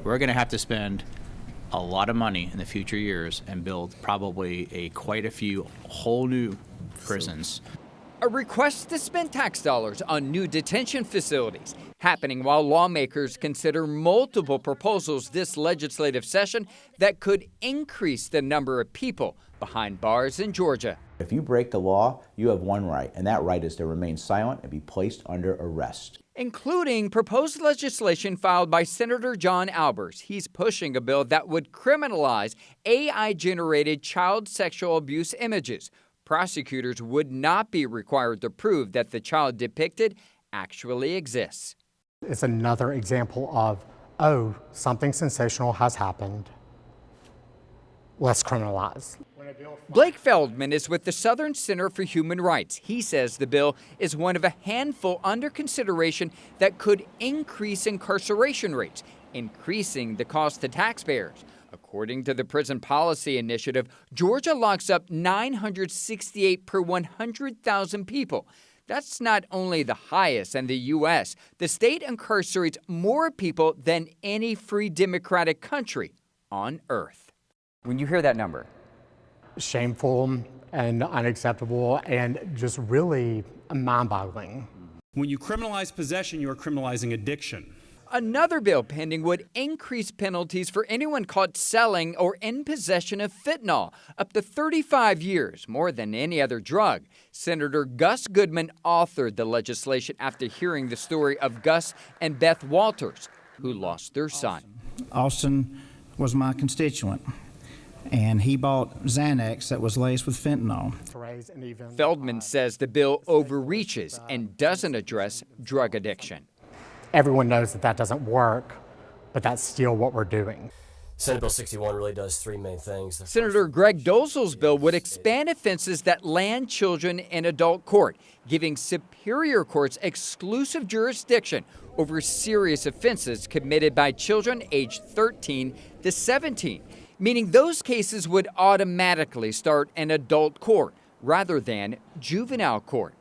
We're going to have to spend a lot of money in the future years and build probably quite a few whole new prisons. A request to spend tax dollars on new detention facilities, happening while lawmakers consider multiple proposals this legislative session that could increase the number of people behind bars in Georgia. If you break the law, you have one right, and that right is to remain silent and be placed under arrest. Including proposed legislation filed by Senator John Albers. He's pushing a bill that would criminalize AI-generated child sexual abuse images. Prosecutors would not be required to prove that the child depicted actually exists. It's another example of, oh, something sensational has happened. Let's criminalize. Blake Feldman is with the Southern Center for Human Rights. He says the bill is one of a handful under consideration that could increase incarceration rates, increasing the cost to taxpayers. According to the Prison Policy Initiative, Georgia locks up 968 per 100,000 people. That's not only the highest in the U.S., the state incarcerates more people than any free democratic country on earth. When you hear that number, shameful and unacceptable and just really mind-boggling. When you criminalize possession, you are criminalizing addiction. Another bill pending would increase penalties for anyone caught selling or in possession of fentanyl, up to 35 years, more than any other drug. Senator Gus Goodman authored the legislation after hearing the story of Gus and Beth Walters, who lost their son. Austin was my constituent, and he bought Xanax that was laced with fentanyl. Feldman says the bill overreaches and doesn't address drug addiction. Everyone knows that that doesn't work, but that's still what we're doing. Senate Bill 61 really does three main things. Senator Greg Dozel's bill would expand offenses that land children in adult court, giving superior courts exclusive jurisdiction over serious offenses committed by children aged 13 to 17, meaning those cases would automatically start in adult court rather than juvenile court.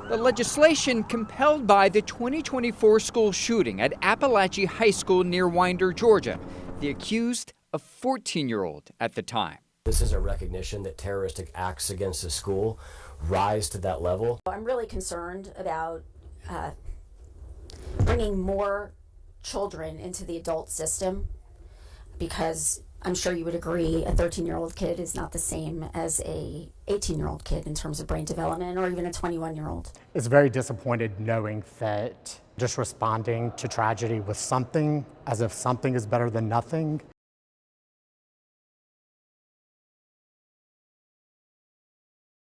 The legislation compelled by the 2024 school shooting at Appalachia High School near Winder, Georgia. The accused, a 14-year-old at the time. This is a recognition that terroristic acts against the school rise to that level. I'm really concerned about bringing more children into the adult system because I'm sure you would agree a 13-year-old kid is not the same as a 18-year-old kid in terms of brain development or even a 21-year-old. It's very disappointed knowing that just responding to tragedy with something, as if something is better than nothing,